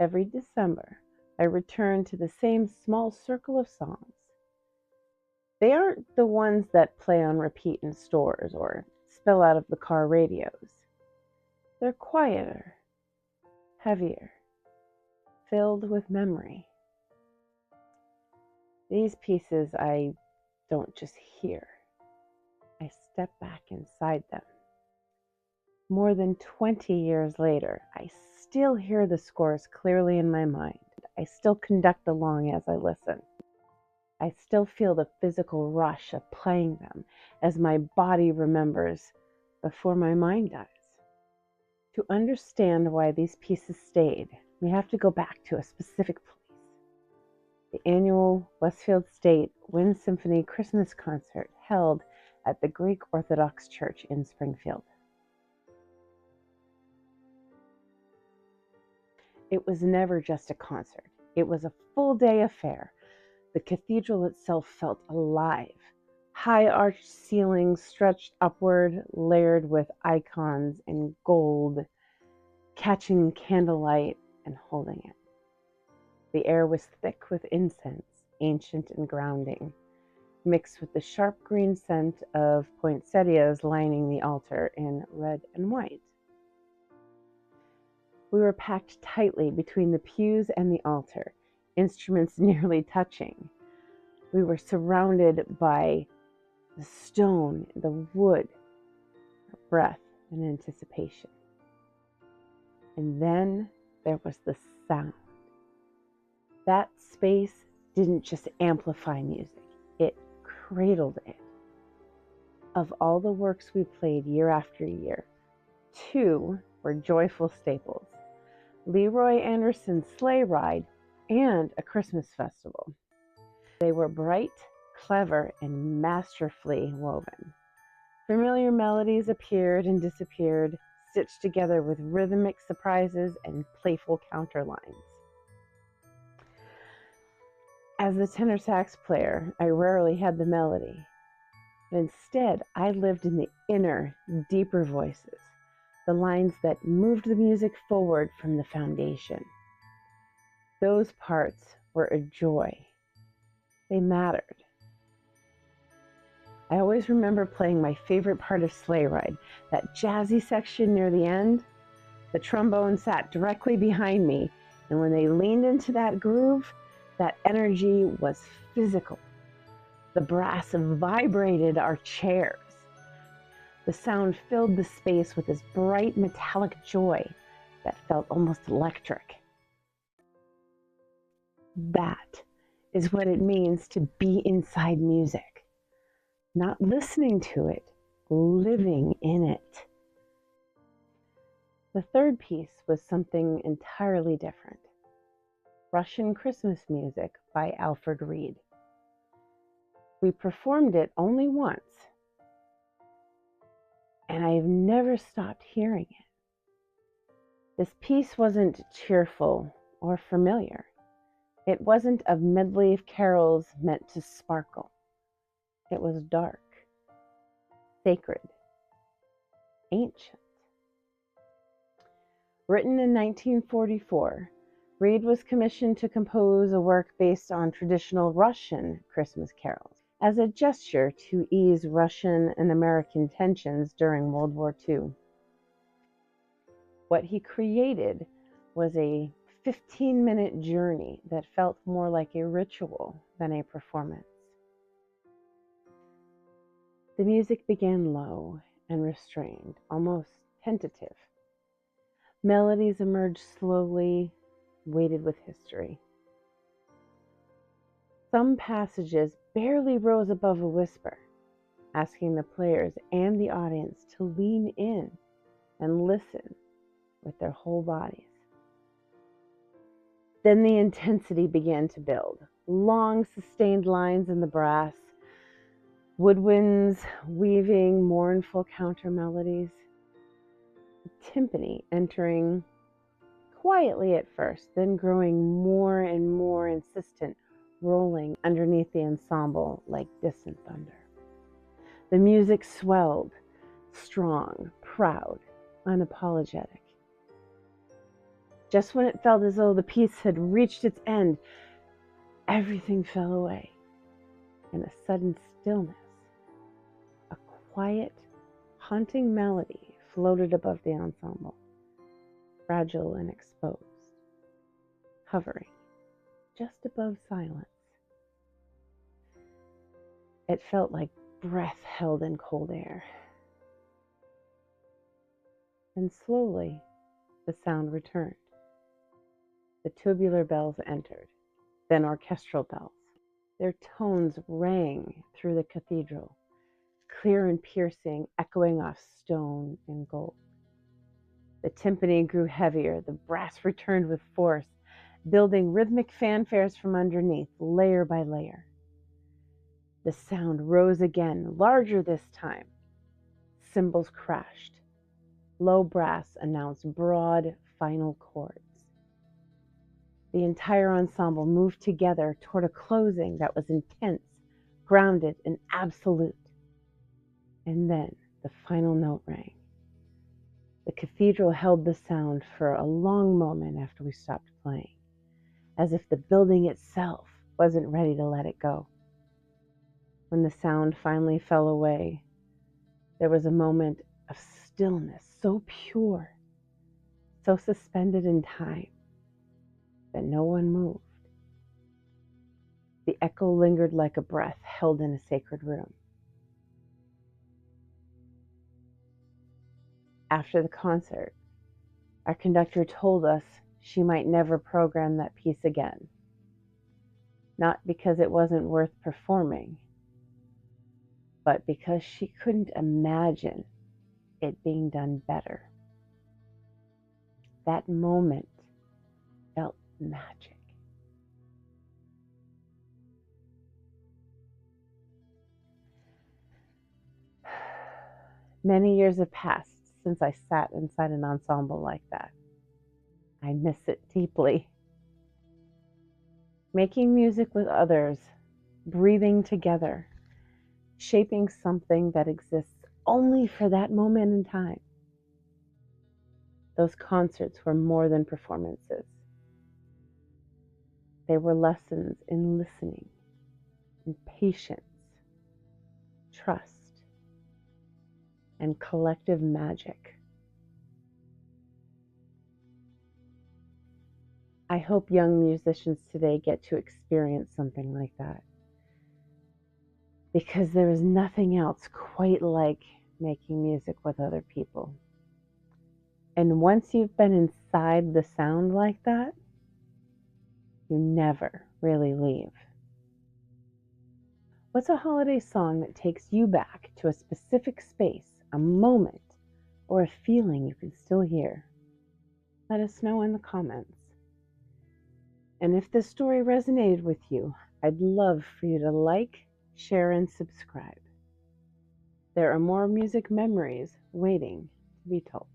Every December, I return to the same small circle of songs. They aren't the ones that play on repeat in stores or spill out of the car radios. They're quieter, heavier, filled with memory. These pieces I don't just hear, I step back inside them. More than 20 years later, I still hear the scores clearly in my mind. I still conduct along as I listen. I still feel the physical rush of playing them as my body remembers before my mind does. To understand why these pieces stayed, we have to go back to a specific place. The annual Westfield State Wind Symphony Christmas concert held at the Greek Orthodox Church in Springfield. It was never just a concert. It was a full-day affair. The cathedral itself felt alive. High arched ceilings stretched upward, layered with icons in gold, catching candlelight and holding it. The air was thick with incense, ancient and grounding, mixed with the sharp green scent of poinsettias lining the altar in red and white. We were packed tightly between the pews and the altar, instruments nearly touching. We were surrounded by the stone, the wood, our breath and anticipation. And then there was the sound. That space didn't just amplify music, it cradled it. Of all the works we played year after year, 2 were joyful staples: Leroy Anderson's Sleigh Ride and A Christmas Festival. They were bright, clever, and masterfully woven. Familiar melodies appeared and disappeared, stitched together with rhythmic surprises and playful counterlines. As the tenor sax player, I rarely had the melody, but instead I lived in the inner, deeper voices, the lines that moved the music forward from the foundation. Those parts were a joy. They mattered. I always remember playing my favorite part of Sleigh Ride, that jazzy section near the end. The trombone sat directly behind me, and when they leaned into that groove, that energy was physical. The brass vibrated our chairs. The sound filled the space with this bright metallic joy that felt almost electric. That is what it means to be inside music. Not listening to it, living in it. The third piece was something entirely different. Russian Christmas music by Alfred Reed. We performed it only once, and I've never stopped hearing it. This piece wasn't cheerful or familiar. It wasn't a medley of carols meant to sparkle. It was dark, sacred, ancient. Written in 1944, Reed was commissioned to compose a work based on traditional Russian Christmas carols as a gesture to ease Russian and American tensions during World War II. What he created was a 15-minute journey that felt more like a ritual than a performance. The music began low and restrained, almost tentative. Melodies emerged slowly, weighted with history. Some passages barely rose above a whisper, asking the players and the audience to lean in and listen with their whole bodies. Then the intensity began to build. Long, sustained lines in the brass, woodwinds weaving mournful counter melodies, the timpani entering quietly at first, then growing more and more insistent, rolling underneath the ensemble like distant thunder. The music swelled, strong, proud, unapologetic. Just when it felt as though the piece had reached its end, everything fell away in a sudden stillness. A quiet, haunting melody floated above the ensemble, fragile and exposed, hovering just above silence. It felt like breath held in cold air. And slowly, the sound returned. The tubular bells entered, then orchestral bells. Their tones rang through the cathedral, clear and piercing, echoing off stone and gold. The timpani grew heavier, the brass returned with force, building rhythmic fanfares from underneath, layer by layer. The sound rose again, larger this time. Cymbals crashed. Low brass announced broad, final chords. The entire ensemble moved together toward a closing that was intense, grounded, and absolute. And then the final note rang. The cathedral held the sound for a long moment after we stopped playing, as if the building itself wasn't ready to let it go. When the sound finally fell away, there was a moment of stillness, so pure, so suspended in time, that no one moved. The echo lingered like a breath held in a sacred room. After the concert, our conductor told us she might never program that piece again. Not because it wasn't worth performing, but because she couldn't imagine it being done better. That moment felt magic. Many years have passed since I sat inside an ensemble like that. I miss it deeply. Making music with others, breathing together, shaping something that exists only for that moment in time. Those concerts were more than performances. They were lessons in listening, in patience, trust, and collective magic. I hope young musicians today get to experience something like that, because there is nothing else quite like making music with other people. And once you've been inside the sound like that, you never really leave. What's a holiday song that takes you back to a specific space, a moment, or a feeling you can still hear? Let us know in the comments. And if this story resonated with you, I'd love for you to like, share, and subscribe. There are more music memories waiting to be told.